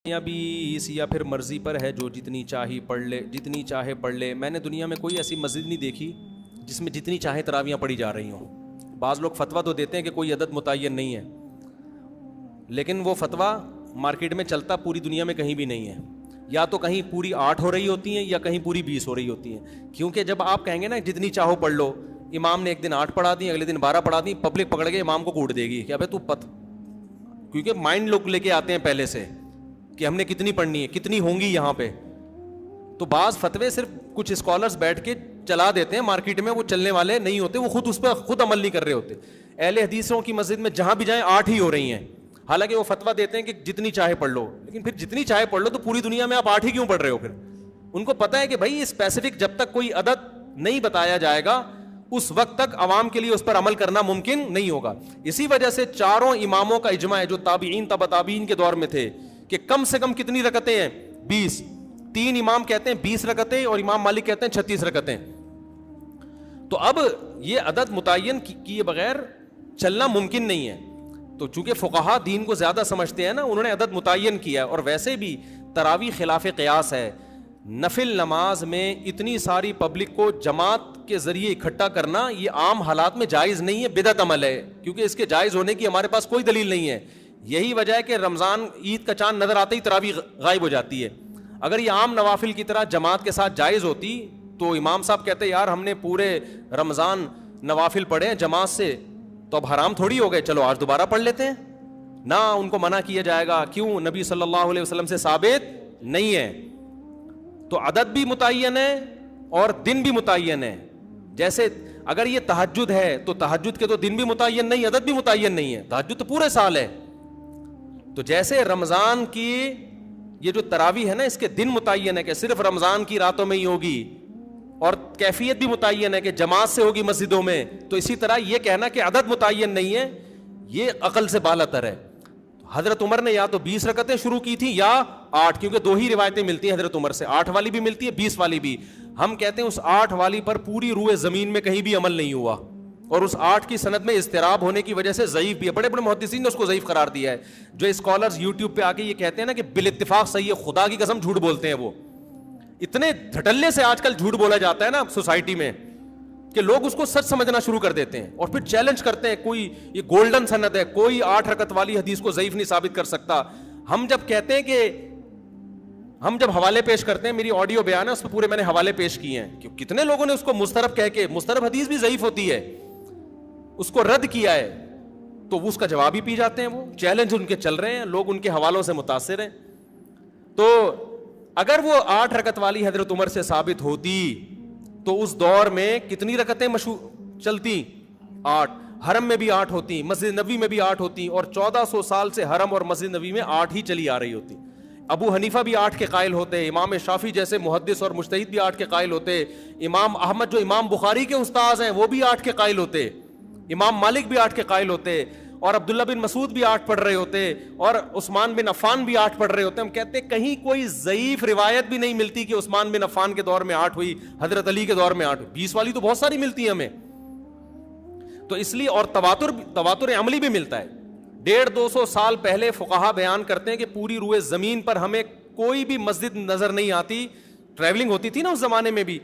یا بیس یا پھر مرضی پر ہے، جو جتنی چاہی پڑھ لے، جتنی چاہے پڑھ لے۔ میں نے دنیا میں کوئی ایسی مسجد نہیں دیکھی جس میں جتنی چاہے تراویحاں پڑھی جا رہی ہوں۔ بعض لوگ فتویٰ تو دیتے ہیں کہ کوئی عدد متعین نہیں ہے، لیکن وہ فتویٰ مارکیٹ میں چلتا پوری دنیا میں کہیں بھی نہیں ہے۔ یا تو کہیں پوری 8 ہو رہی ہوتی ہیں یا کہیں پوری 20 ہو رہی ہوتی ہیں، کیونکہ جب آپ کہیں گے نا جتنی چاہو پڑھ لو، امام نے ایک دن 8 پڑھا دی، اگلے دن 12 پڑھا دی، پبلک پکڑ کے امام کو کوٹ دے گی کہ ابے تو کیونکہ مائنڈ لوگ لے کے آتے ہیں پہلے سے کہ ہم نے کتنی پڑھنی ہے، کتنی ہوں گی یہاں پہ۔ تو بعض فتوے صرف کچھ اسکالرز بیٹھ کے چلا دیتے ہیں مارکیٹ میں، وہ چلنے والے نہیں ہوتے، وہ خود اس پہ خود عمل نہیں کر رہے ہوتے۔ اہل حدیثوں کی مسجد میں جہاں بھی جائیں 8 ہی ہو رہی ہیں، حالانکہ وہ فتویٰ دیتے ہیں کہ جتنی چاہے پڑھ لو، لیکن پھر جتنی چاہے پڑھ لو تو پوری دنیا میں آپ 8 ہی کیوں پڑھ رہے ہو؟ پھر ان کو پتہ ہے کہ بھائی اسپیسیفک جب تک کوئی عدد نہیں بتایا جائے گا اس وقت تک عوام کے لیے اس پر عمل کرنا ممکن نہیں ہوگا۔ اسی وجہ سے چاروں اماموں کا اجماع ہے جو تابعین تبع تابعین کے دور میں تھے کہ کم سے کم کتنی رکعتیں ہیں؟ 20۔ 3 امام کہتے ہیں 20 رکعتیں اور امام مالک کہتے ہیں 36 رکعتیں۔ تو اب یہ عدد متعین کیے بغیر چلنا ممکن نہیں ہے۔ تو چونکہ فقہا دین کو زیادہ سمجھتے ہیں نا، انہوں نے عدد متعین کیا ہے۔ اور ویسے بھی تراویح خلاف قیاس ہے۔ نفل نماز میں اتنی ساری پبلک کو جماعت کے ذریعے اکٹھا کرنا یہ عام حالات میں جائز نہیں ہے، بدعت عمل ہے، کیونکہ اس کے جائز ہونے کی ہمارے پاس کوئی دلیل نہیں ہے۔ یہی وجہ ہے کہ رمضان عید کا چاند نظر آتے ہی تراویح غائب ہو جاتی ہے۔ اگر یہ عام نوافل کی طرح جماعت کے ساتھ جائز ہوتی تو امام صاحب کہتے یار ہم نے پورے رمضان نوافل پڑھے ہیں جماعت سے، تو اب حرام تھوڑی ہو گئے، چلو آج دوبارہ پڑھ لیتے ہیں۔ نہ ان کو منع کیا جائے گا، کیوں؟ نبی صلی اللہ علیہ وسلم سے ثابت نہیں ہے۔ تو عدد بھی متعین ہے اور دن بھی متعین ہے۔ جیسے اگر یہ تہجد ہے تو تہجد کے تو دن بھی متعین نہیں، عدد بھی متعین نہیں ہے، تہجد تو پورے سال ہے۔ تو جیسے رمضان کی یہ جو تراویح ہے نا، اس کے دن متعین ہے کہ صرف رمضان کی راتوں میں ہی ہوگی، اور کیفیت بھی متعین ہے کہ جماعت سے ہوگی مسجدوں میں، تو اسی طرح یہ کہنا کہ عدد متعین نہیں ہے یہ عقل سے بالاتر ہے۔ حضرت عمر نے یا تو 20 رکعتیں شروع کی تھی یا 8، کیونکہ 2 ہی روایتیں ملتی ہیں حضرت عمر سے، 8 والی بھی ملتی ہے 20 والی بھی۔ ہم کہتے ہیں اس 8 والی پر پوری روئے زمین میں کہیں بھی عمل نہیں ہوا، اور اس 8 کی سند میں اضطراب ہونے کی وجہ سے ضعیف بھی ہے۔ بڑے بڑے محدثین نے اس کو ضعیف قرار دیا ہے۔ جو اسکالرز یوٹیوب پہ آ کے یہ کہتے ہیں نا کہ بالاتفاق صحیح ہے، خدا کی قسم جھوٹ بولتے ہیں۔ وہ اتنے دھٹلے سے آج کل جھوٹ بولا جاتا ہے نا سوسائٹی میں کہ لوگ اس کو سچ سمجھنا شروع کر دیتے ہیں اور پھر چیلنج کرتے ہیں کوئی یہ گولڈن سند ہے، کوئی 8 رکعت والی حدیث کو ضعیف نہیں ثابت کر سکتا۔ ہم جب کہتے ہیں کہ ہم جب حوالے پیش کرتے ہیں، میری آڈیو بیان ہے اس پہ پورے میں نے حوالے پیش کیے ہیں کہ کتنے لوگوں نے اس کو مسترب کہہ کے، مسترب حدیث بھی ضعیف ہوتی ہے، اس کو رد کیا ہے، تو وہ اس کا جواب ہی پی جاتے ہیں۔ وہ چیلنج ان کے چل رہے ہیں، لوگ ان کے حوالوں سے متاثر ہیں۔ تو اگر وہ 8 رکعت والی حضرت عمر سے ثابت ہوتی تو اس دور میں کتنی رکعتیں چلتی؟ 8۔ حرم میں بھی 8 ہوتی، مسجد نبوی میں بھی 8 ہوتی، اور 1400 سال سے حرم اور مسجد نبوی میں 8 ہی چلی آ رہی ہوتی۔ ابو حنیفہ بھی 8 کے قائل ہوتے، امام شافعی جیسے محدث اور مجتہد بھی 8 کے قائل ہوتے، امام احمد جو امام بخاری کے استاذ ہیں وہ بھی 8 کے قائل ہوتے، امام مالک بھی 8 کے قائل ہوتے، اور عبداللہ بن مسعود بھی 8 پڑھ رہے ہوتے، اور عثمان بن عفان بھی 8 پڑھ رہے ہوتے۔ ہم کہتے ہیں کہیں کوئی ضعیف روایت بھی نہیں ملتی کہ عثمان بن عفان کے دور میں 8 ہوئی، حضرت علی کے دور میں 8 ہوئی۔ 20 والی تو بہت ساری ملتی ہے ہمیں۔ تو اس لیے، اور تواتر عملی بھی ملتا ہے۔ 150-200 سال پہلے فقہا بیان کرتے ہیں کہ پوری روئے زمین پر ہمیں کوئی بھی مسجد نظر نہیں آتی، ٹریولنگ ہوتی تھی نا اس زمانے میں بھی،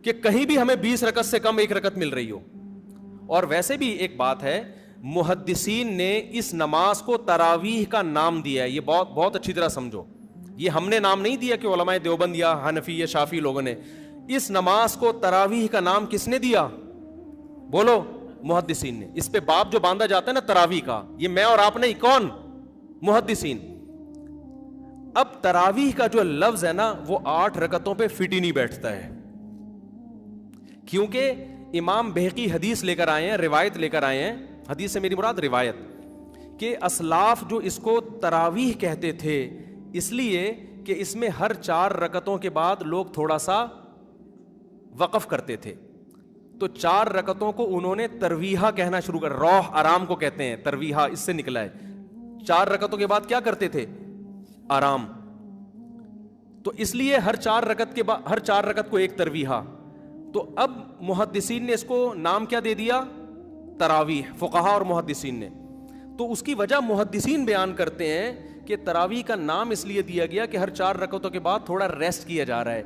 کہ کہیں بھی ہمیں 20 رکعت سے کم 1 رکعت مل رہی ہو۔ اور ویسے بھی ایک بات ہے، محدثین نے اس نماز کو تراویح کا نام دیا ہے، یہ بہت اچھی طرح سمجھو، یہ ہم نے نام نہیں دیا کہ علماء دیوبند یا حنفی یا شافعی لوگوں نے۔ اس نماز کو تراویح کا نام کس نے دیا؟ بولو، محدثین نے۔ اس پہ باب جو باندھا جاتا ہے نا تراویح کا، یہ میں اور آپ نہیں، کون؟ محدثین۔ اب تراویح کا جو لفظ ہے نا وہ 8 رکعتوں پہ فٹ ہی نہیں بیٹھتا ہے، کیونکہ امام بہقی حدیث لے کر آئے ہیں، روایت لے کر آئے ہیں، حدیث سے میری مراد روایت، کہ اسلاف جو اس کو تراویح کہتے تھے اس لیے کہ اس میں ہر 4 رکعتوں کے بعد لوگ تھوڑا سا وقف کرتے تھے، تو 4 رکعتوں کو انہوں نے ترویحہ کہنا شروع کر، روح آرام کو کہتے ہیں، ترویحہ اس سے نکلا ہے۔ 4 رکعتوں کے بعد کیا کرتے تھے؟ آرام۔ تو اس لیے ہر 4 رکعت کے بعد، ہر 4 رکعت کو ایک ترویحہ۔ تو اب محدثین نے اس کو نام کیا دے دیا؟ تراویح، فقہا اور محدثین نے۔ تو اس کی وجہ محدثین بیان کرتے ہیں کہ تراویح کا نام اس لیے دیا گیا کہ ہر 4 رکعتوں کے بعد تھوڑا ریسٹ کیا جا رہا ہے.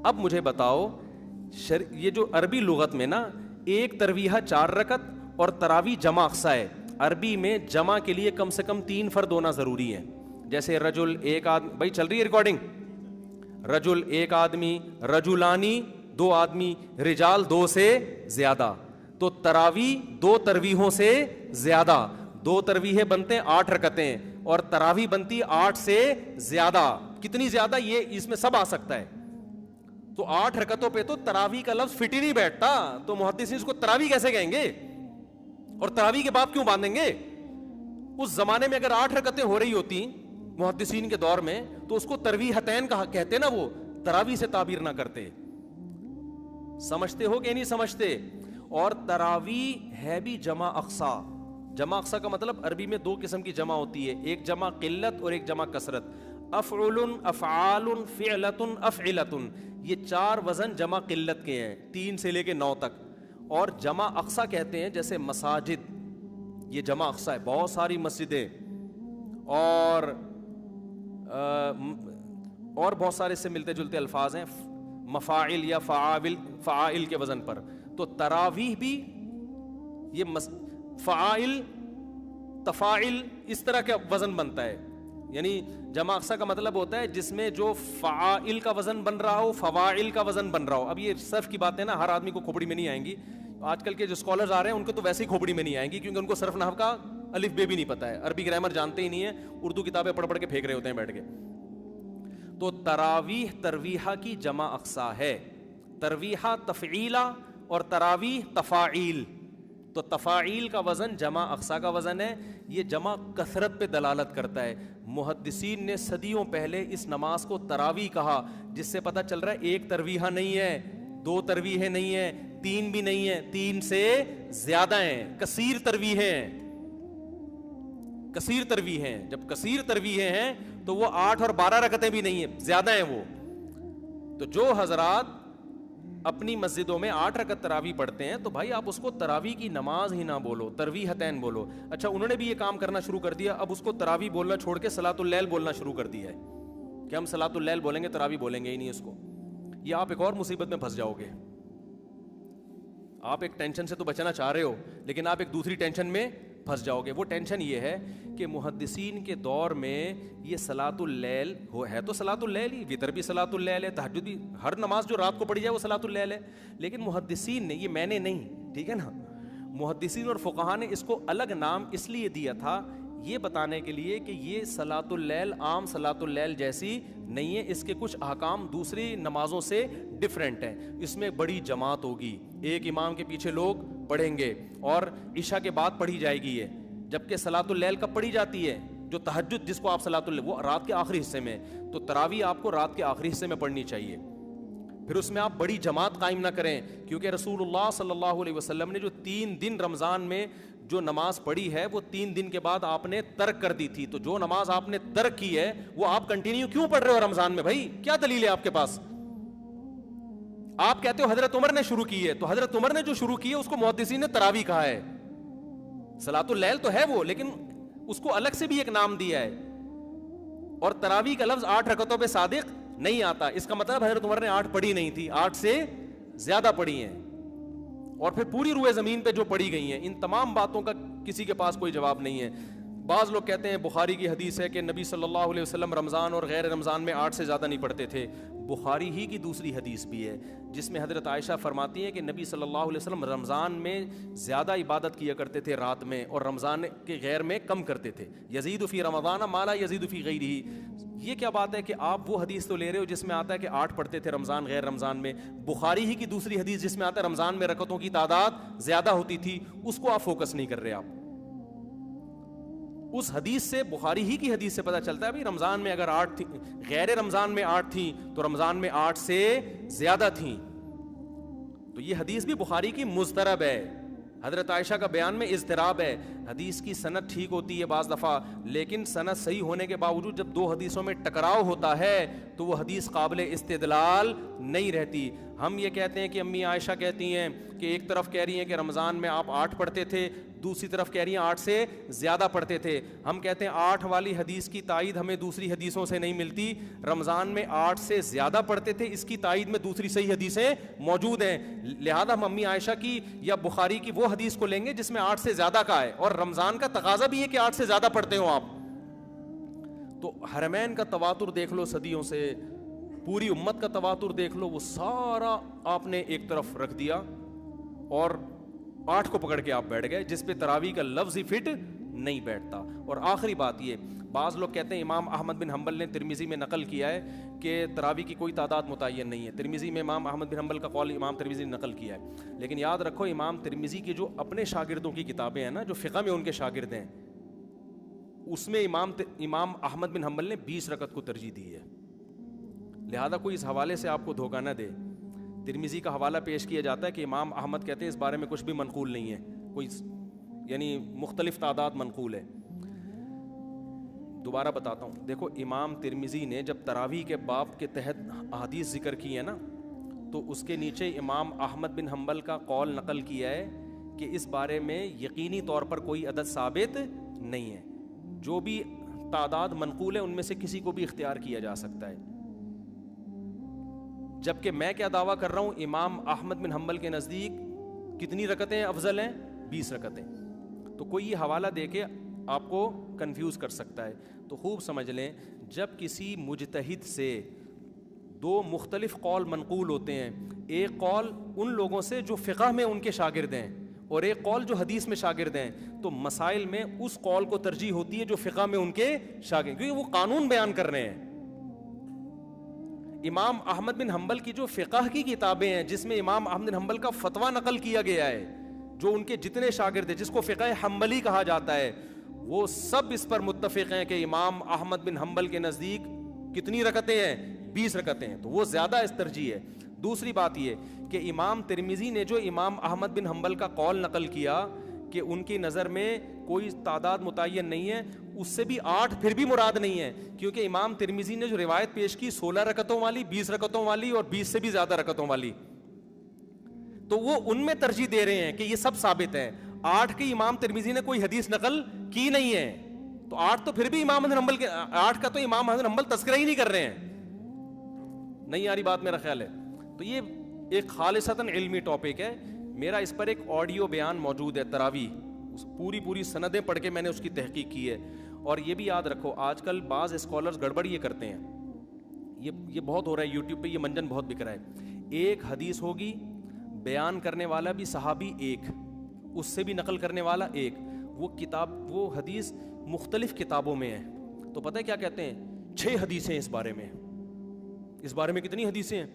اب مجھے بتاؤ یہ جو عربی لغت میں نا ایک ترویحہ 4 رکعت اور تراویح جمع اقصا ہے. عربی میں جمع کے لیے کم سے کم 3 فرد ہونا ضروری ہے. جیسے رجل ایک آدمی, بھائی چل رہی ہے ریکارڈنگ, رجل ایک آدمی, رجلانی 2 آدمی, رجال 2 سے زیادہ. تو تراویح 2 ترویحوں سے زیادہ, 2 ترویحیں بنتے ہیں 8 رکعتیں اور تراویح بنتی 8 سے زیادہ. کتنی زیادہ یہ اس میں سب آ سکتا ہے. تو 8 رکعتوں پہ تو تراویح کا لفظ فٹ ہی نہیں بیٹھتا, تو محدثین اس کو تراویح کیسے کہیں گے اور تراویح کے باب کیوں باندھیں گے؟ اس زمانے میں اگر 8 رکعتیں ہو رہی ہوتی محدثین کے دور میں تو اس کو ترویحتین کہتے نا, وہ تراویح سے تعبیر نہ کرتے. سمجھتے ہو کہ نہیں سمجھتے؟ اور تراویح ہے بھی جمع اقصا. جمع اقصا کا مطلب عربی میں 2 قسم کی جمع ہوتی ہے, ایک جمع قلت اور ایک جمع کثرت. افعل, افعال, فعلت, افعلت, یہ 4 وزن جمع قلت کے ہیں 3 سے لے کے 9 تک. اور جمع اقصا کہتے ہیں جیسے مساجد, یہ جمع اقصا ہے, بہت ساری مسجدیں اور بہت سارے سے ملتے جلتے الفاظ ہیں, مفاعل یا فعائل کے وزن پر. تو تراویح بھی یہ فعائل, تفاعل اس طرح کا وزن بنتا ہے. یعنی جمع اقصا کا مطلب ہوتا ہے جس میں جو فعائل کا وزن بن رہا ہو, فواعل کا وزن بن رہا ہو. اب یہ صرف کی باتیں نا ہر آدمی کو کھوپڑی میں نہیں آئیں گی. آج کل کے جو اسکالرز آ رہے ہیں ان کو تو ویسے ہی کھوپڑی میں نہیں آئیں گی, کیونکہ ان کو صرف نحو کا الف بے بھی نہیں پتا ہے, عربی گرامر جانتے ہی نہیں ہے, اردو کتابیں پڑھ پڑھ کے پھینک رہے ہوتے ہیں بیٹھ کے. تو تراویح ترویحہ کی جمع اقصا ہے, ترویحہ تفعیلہ اور تراویح تفاعیل. تو تفاعیل کا وزن جمع اقصا کا وزن ہے. یہ جمع کثرت پہ دلالت کرتا ہے. محدثین نے صدیوں پہلے اس نماز کو تراویح کہا, جس سے پتہ چل رہا ہے ایک ترویحہ نہیں ہے, 2 ترویحیں نہیں ہیں, 3 بھی نہیں ہیں, 3 سے زیادہ ہیں, کثیر ترویحیں ہیں, کثیر ترویحیں ہیں. جب کثیر ترویحیں ہیں تو وہ 8 اور 12 رکعتیں بھی نہیں ہیں, زیادہ ہیں وہ. تو جو حضرات اپنی مسجدوں میں 8 رکعت تراویح پڑھتے ہیں تو بھائی آپ اس کو تراویح کی نماز ہی نہ بولو, ترویحتین بولو. اچھا انہوں نے بھی یہ کام کرنا شروع کر دیا, اب اس کو تراویح بولنا چھوڑ کے صلاۃ اللیل بولنا شروع کر دیا ہے کہ ہم صلاۃ اللیل بولیں گے, تراویح بولیں گے ہی نہیں اس کو. یہ آپ ایک اور مصیبت میں پھنس جاؤ گے. آپ ایک ٹینشن سے تو بچنا چاہ رہے ہو, لیکن آپ ایک دوسری ٹینشن میں پھنس جاؤ گے. وہ ٹینشن یہ ہے کہ محدثین کے دور میں یہ صلاۃ اللیل ہے تو صلاۃ اللیل ہی, وتر بھی صلاۃ اللیل ہے, تہجد بھی, ہر نماز جو رات کو پڑھی جائے وہ صلاۃ اللیل ہے. لیکن محدثین نے, یہ میں نے نہیں, ٹھیک ہے نا, محدثین اور فقہاء نے اس کو الگ نام اس لیے دیا تھا یہ بتانے کے لیے کہ یہ صلاۃ اللیل عام صلاۃ اللیل جیسی نہیں ہے, اس کے کچھ احکام دوسری نمازوں سے ڈفرینٹ ہیں. اس میں بڑی جماعت ہوگی, ایک امام کے پیچھے لوگ پڑھیں گے اور عشاء کے بعد پڑھی جائے گی یہ, جبکہ صلاۃ اللیل کب پڑھی جاتی ہے, جو تہجد جس کو آپ صلاۃ اللیل, وہ رات کے آخری حصے میں. تو تراویح آپ کو رات کے آخری حصے میں پڑھنی چاہیے. پھر اس میں آپ بڑی جماعت قائم نہ کریں, کیونکہ رسول اللہ صلی اللہ علیہ وسلم نے جو 3 دن رمضان میں جو نماز پڑھی ہے وہ 3 دن کے بعد آپ نے ترک کر دی تھی. تو جو نماز آپ نے ترک کی ہے وہ آپ کنٹینیو کیوں پڑھ رہے ہو رمضان میں؟ بھائی کیا دلیل ہے آپ کے پاس؟ آپ کہتے ہو حضرت عمر نے شروع کی ہے, تو حضرت عمر نے جو شروع کی ہے اس کو محدثین نے تراویح کہا ہے. صلاۃ اللیل تو ہے وہ, لیکن اس کو الگ سے بھی ایک نام دیا ہے. اور تراویح کا لفظ 8 رکعتوں پہ صادق نہیں آتا, اس کا مطلب حضرت عمر نے 8 پڑھی نہیں تھی, 8 سے زیادہ پڑھی ہیں. اور پھر پوری روئے زمین پہ جو پڑھی گئی ہیں, ان تمام باتوں کا کسی کے پاس کوئی جواب نہیں ہے. بعض لوگ کہتے ہیں بخاری کی حدیث ہے کہ نبی صلی اللہ علیہ وسلم رمضان اور غیر رمضان میں 8 سے زیادہ نہیں پڑھتے تھے. بخاری ہی کی دوسری حدیث بھی ہے جس میں حضرت عائشہ فرماتی ہیں کہ نبی صلی اللہ علیہ وسلم رمضان میں زیادہ عبادت کیا کرتے تھے رات میں, اور رمضان کے غیر میں کم کرتے تھے. یزید فی رمضان ما لا یزید فی غیرہ. یہ کیا بات ہے کہ آپ وہ حدیث تو لے رہے ہو جس میں آتا ہے کہ 8 پڑھتے تھے رمضان غیر رمضان میں, بخاری ہی کی دوسری حدیث جس میں آتا ہے رمضان میں رکعتوں کی تعداد زیادہ ہوتی تھی, اس کو آپ فوکس نہیں کر رہے. آپ اس حدیث سے, بخاری ہی کی حدیث سے پتہ چلتا ہے بھائی رمضان میں اگر 8 تھی, غیر رمضان میں 8 تھیں, تو رمضان میں 8 سے زیادہ تھیں. تو یہ حدیث بھی بخاری کی مضطرب ہے. حضرت عائشہ کا بیان میں اضطراب ہے. حدیث کی سند ٹھیک ہوتی ہے بعض دفعہ, لیکن سند صحیح ہونے کے باوجود جب دو حدیثوں میں ٹکراؤ ہوتا ہے تو وہ حدیث قابل استدلال نہیں رہتی. ہم یہ کہتے ہیں کہ امی عائشہ کہتی ہیں کہ ایک طرف کہہ رہی ہیں کہ رمضان میں آپ 8 پڑھتے تھے, دوسری طرف کہہ رہی ہیں 8 سے زیادہ پڑھتے تھے. ہم کہتے ہیں 8 والی حدیث کی تائید ہمیں دوسری حدیثوں سے نہیں ملتی, رمضان میں 8 سے زیادہ پڑھتے تھے, اس کی تائید میں دوسری صحیح حدیثیں موجود ہیں, لہذا ہم امی عائشہ کی یا بخاری کی وہ حدیث کو لیں گے جس میں 8 سے زیادہ کا ہے, اور رمضان کا تقاضا بھی ہے کہ 8 سے زیادہ پڑھتے ہو آپ. تو حرمین کا تواتر دیکھ لو صدیوں سے, پوری امت کا تواتر دیکھ لو, وہ سارا آپ نے ایک طرف رکھ دیا اور 8 کو پکڑ کے آپ بیٹھ گئے جس پہ تراویح کا لفظ ہی فٹ نہیں بیٹھتا. اور آخری بات یہ, بعض لوگ کہتے ہیں امام احمد بن حنبل نے ترمذی میں نقل کیا ہے کہ تراویح کی کوئی تعداد متعین نہیں ہے. ترمذی میں امام احمد بن حنبل کا قول امام ترمذی نے نقل کیا ہے, لیکن یاد رکھو امام ترمذی کی جو اپنے شاگردوں کی کتابیں ہیں نا, جو فقہ میں ان کے شاگرد ہیں, اس میں امام احمد بن حنبل نے 20 رکعت کو ترجیح دی ہے. لہذا کوئی اس حوالے سے آپ کو دھوکہ نہ دے. ترمذی کا حوالہ پیش کیا جاتا ہے کہ امام احمد کہتے ہیں اس بارے میں کچھ بھی منقول نہیں ہے, کوئی یعنی مختلف تعداد منقول ہے. دوبارہ بتاتا ہوں, دیکھو امام ترمذی نے جب تراویح کے باب کے تحت احادیث ذکر کی ہے نا, تو اس کے نیچے امام احمد بن حنبل کا قول نقل کیا ہے کہ اس بارے میں یقینی طور پر کوئی عدد ثابت نہیں ہے, جو بھی تعداد منقول ہے ان میں سے کسی کو بھی اختیار کیا جا سکتا ہے. جبکہ میں کیا دعویٰ کر رہا ہوں, امام احمد بن حنبل کے نزدیک کتنی رکعتیں افضل ہیں؟ 20 رکعتیں. تو کوئی یہ حوالہ دے کے آپ کو کنفیوز کر سکتا ہے. تو خوب سمجھ لیں, جب کسی مجتہد سے 2 مختلف قول منقول ہوتے ہیں, ایک قول ان لوگوں سے جو فقہ میں ان کے شاگرد ہیں اور ایک قول جو حدیث میں شاگرد ہیں, تو مسائل میں اس قول کو ترجیح ہوتی ہے جو فقہ میں ان کے شاگرد, کیونکہ وہ قانون بیان کر رہے ہیں. امام احمد بن حنبل کی جو فقہ کی کتابیں ہیں جس میں امام احمد بن حنبل کا فتویٰ نقل کیا گیا ہے, جو ان کے جتنے شاگرد ہیں جس کو فقہ حنبلی کہا جاتا ہے, وہ سب اس پر متفق ہیں کہ امام احمد بن حنبل کے نزدیک کتنی رکعتیں ہیں؟ 20 رکعتیں ہیں. تو وہ زیادہ اس ترجیح ہے. دوسری بات یہ کہ امام ترمذی نے جو امام احمد بن حنبل کا قول نقل کیا کہ ان کی نظر میں کوئی تعداد متعین نہیں ہے, اس سے بھی 8 پھر بھی مراد نہیں ہے, کیونکہ امام ترمذی نے جو روایت پیش کی 16 رکعتوں والی, 20 رکعتوں والی اور 20 سے بھی زیادہ رکعتوں والی, تو وہ ان میں ترجیح دے رہے ہیں کہ یہ سب ثابت ہے. 8 کی امام ترمذی نے کوئی حدیث نقل کی نہیں ہے, تو 8 تو پھر بھی امام احمد بن حنبل کے 8 کا تو امام احمد بن حنبل تذکرہ ہی نہیں کر رہے ہیں. نہیں آ رہی بات میرا خیال ہے. تو یہ ایک خالصتاً علمی ٹاپک ہے. میرا اس پر ایک آڈیو بیان موجود ہے تراویح, پوری سندیں پڑھ کے میں نے اس کی تحقیق کی ہے. اور یہ بھی یاد رکھو, آج کل بعض اسکالرز گڑبڑ یہ کرتے ہیں, یہ بہت ہو رہا ہے یوٹیوب پہ, یہ منجن بہت بک رہا ہے. ایک حدیث ہوگی, بیان کرنے والا بھی صحابی ایک, اس سے بھی نقل کرنے والا ایک, وہ حدیث مختلف کتابوں میں ہے. تو پتہ ہے کیا کہتے ہیں, 6 حدیثیں اس بارے میں کتنی حدیثیں ہیں؟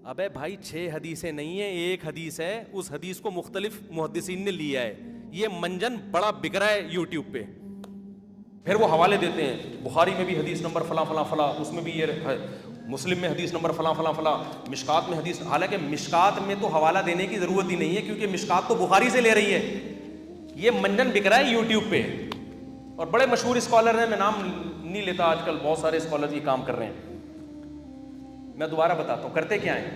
ابے بھائی 6 حدیثیں نہیں ہیں, ایک حدیث ہے, اس حدیث کو مختلف محدثین نے لیا ہے. یہ منجن بڑا بک رہا ہے یوٹیوب پہ. پھر وہ حوالے دیتے ہیں, بخاری میں بھی حدیث نمبر فلاں فلاں فلاں, اس میں بھی یہ ہے, مسلم میں حدیث نمبر فلاں فلاں فلاں, مشکات میں حدیث. حالانکہ مشکات میں تو حوالہ دینے کی ضرورت ہی نہیں ہے, کیونکہ مشکات تو بخاری سے لے رہی ہے. یہ منجن بک رہا ہے یوٹیوب پہ, اور بڑے مشہور اسکالر ہیں, میں نام نہیں لیتا, آج کل بہت سارے اسکالر یہ کام کر رہے ہیں. میں دوبارہ بتاتا ہوں کرتے کیا ہیں.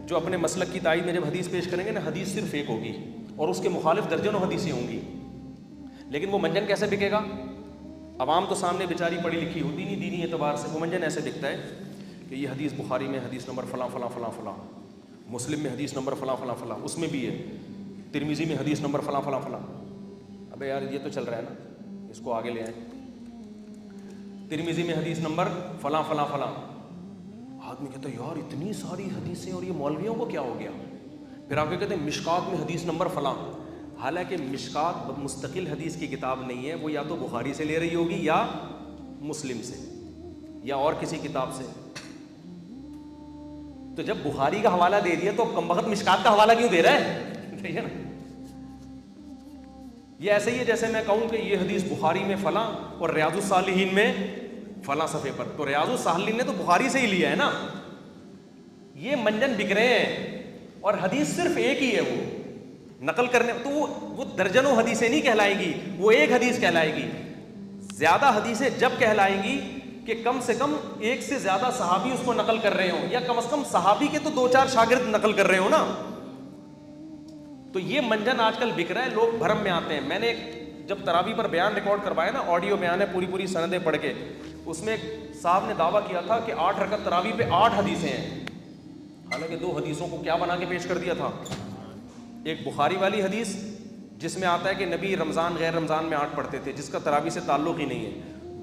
جو اپنے مسلک کی تائید میں جب حدیث پیش کریں گے نا, حدیث صرف ایک ہوگی اور اس کے مخالف درجنوں حدیثیں ہوں گی, لیکن وہ منجن کیسے بکے گا؟ عوام تو سامنے بیچاری پڑھی لکھی ہوتی نہیں دینی اعتبار سے, وہ منجن ایسے دکھتا ہے کہ یہ حدیث بخاری میں حدیث نمبر فلاں فلاں فلاں فلاں, مسلم میں حدیث نمبر فلاں فلاں فلاں, اس میں بھی ہے ترمذی میں حدیث نمبر فلاں فلاں فلاں. ابے یار یہ تو چل رہا ہے نا, اس کو آگے لے آئیں. ترمذی میں حدیث نمبر فلاں فلاں فلاں. آدمی کہتا ہے یار اتنی ساری حدیثیں, اور یہ مولویوں کو کیا ہو گیا؟ پھر آگے کہتے ہیں مشکات میں حدیث نمبر فلاں. حالانکہ مشکات مستقل حدیث کی کتاب نہیں ہے, وہ یا تو بخاری سے لے رہی ہوگی یا مسلم سے یا اور کسی کتاب سے. تو جب بخاری کا حوالہ دے دیا تو کم وقت مشکات کا حوالہ کیوں دے رہا ہے؟ ٹھیک ہے نا. یہ ایسے ہی ہے جیسے میں کہوں کہ یہ حدیث بخاری میں فلاں اور ریاض الصالحین میں فلاں صفحے پر, تو ریاض الصالحین نے تو بخاری سے ہی لیا ہے نا. یہ منجن بک رہے ہیں, اور حدیث صرف ایک ہی ہے, وہ نقل کرنے تو وہ درجنوں حدیثیں نہیں کہلائیں گی, وہ ایک حدیث کہلائے گی. زیادہ حدیثیں جب کہلائیں گی کہ کم سے کم ایک سے زیادہ صحابی اس کو نقل کر رہے ہوں, یا کم از کم صحابی کے تو 2-4 شاگرد نقل کر رہے ہوں نا. تو یہ منجن آج کل بک رہا ہے, لوگ بھرم میں آتے ہیں. میں نے جب تراویح پر بیان ریکارڈ کروایا نا, آڈیو بیان ہے, پوری سندیں پڑھ کے, اس میں ایک صاحب نے دعویٰ کیا تھا کہ 8 رکعت تراویح پہ 8 حدیثیں ہیں, حالانکہ 2 حدیثوں کو کیا بنا کے پیش کر دیا تھا. ایک بخاری والی حدیث جس میں آتا ہے کہ نبی رمضان غیر رمضان میں 8 پڑھتے تھے, جس کا تراویح سے تعلق ہی نہیں ہے.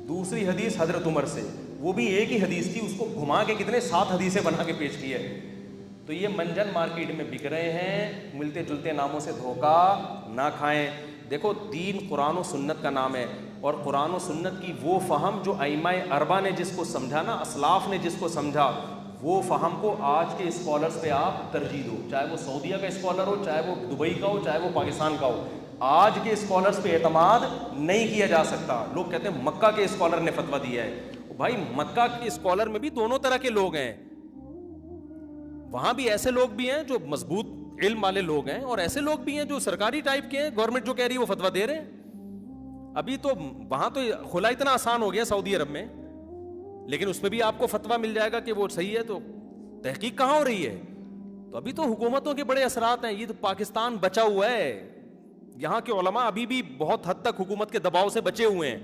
دوسری حدیث حضرت عمر سے, وہ بھی ایک ہی حدیث تھی, اس کو گھما کے کتنے 7 حدیثیں بنا کے پیش کی ہے. تو یہ منجن مارکیٹ میں بک رہے ہیں, ملتے جلتے ناموں سے دھوکہ نہ کھائیں. دیکھو دین قرآن و سنت کا نام ہے, اور قرآن و سنت کی وہ فہم جو ائمہ اربعہ نے جس کو سمجھا نا, اسلاف نے جس کو سمجھا, وہ فہم کو آج کے اسکالرز پہ آپ ترجیح دو, چاہے وہ سعودیہ کا اسکالر ہو, چاہے وہ دبئی کا ہو, چاہے وہ پاکستان کا ہو. آج کے اسکالرز پہ اعتماد نہیں کیا جا سکتا. لوگ کہتے ہیں مکہ کے اسکالر نے فتویٰ دیا ہے. بھائی مکہ کے اسکالر میں بھی دونوں طرح کے لوگ ہیں, وہاں بھی ایسے لوگ بھی ہیں جو مضبوط علم والے لوگ ہیں, اور ایسے لوگ بھی ہیں جو سرکاری ٹائپ کے ہیں, گورنمنٹ جو کہہ رہی ہے وہ فتویٰ دے رہے ہیں. ابھی تو وہاں تو خلا اتنا آسان ہو گیا سعودی عرب میں, لیکن اس میں بھی آپ کو فتویٰ مل جائے گا کہ وہ صحیح ہے. تو تحقیق کہاں ہو رہی ہے؟ تو ابھی تو حکومتوں کے بڑے اثرات ہیں. یہ تو پاکستان بچا ہوا ہے, یہاں کے علماء ابھی بھی بہت حد تک حکومت کے دباؤ سے بچے ہوئے ہیں,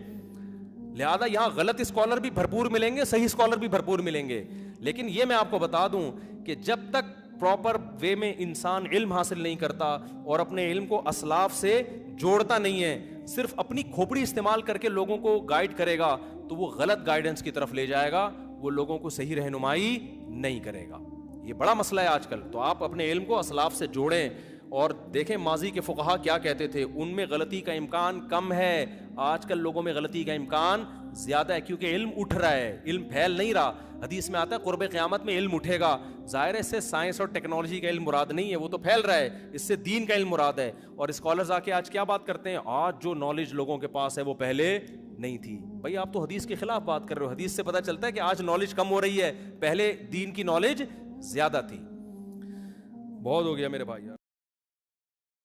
لہذا یہاں غلط اسکالر بھی بھرپور ملیں گے, صحیح اسکالر بھی بھرپور ملیں گے. لیکن یہ میں آپ کو بتا دوں کہ جب تک پراپر وے میں انسان علم حاصل نہیں کرتا اور اپنے علم کو اسلاف سے جوڑتا نہیں ہے, صرف اپنی کھوپڑی استعمال کر کے لوگوں کو گائیڈ کرے گا, تو وہ غلط گائیڈنس کی طرف لے جائے گا, وہ لوگوں کو صحیح رہنمائی نہیں کرے گا. یہ بڑا مسئلہ ہے آج کل. تو آپ اپنے علم کو اسلاف سے جوڑیں اور دیکھیں ماضی کے فقہا کیا کہتے تھے. ان میں غلطی کا امکان کم ہے, آج کل لوگوں میں غلطی کا امکان زیادہ ہے, کیونکہ علم اٹھ رہا ہے, علم پھیل نہیں رہا. حدیث میں آتا ہے قرب قیامت میں علم اٹھے گا. ظاہر ہے اس سے سائنس اور ٹیکنالوجی کا علم مراد نہیں ہے, وہ تو پھیل رہا ہے, اس سے دین کا علم مراد ہے. اور اسکالرز آ کے آج کیا بات کرتے ہیں, آج جو نالج لوگوں کے پاس ہے وہ پہلے نہیں تھی. بھائی آپ تو حدیث کے خلاف بات کر رہے ہو. حدیث سے پتہ چلتا ہے کہ آج نالج کم ہو رہی ہے, پہلے دین کی نالج زیادہ تھی. بہت ہو گیا میرے بھائی.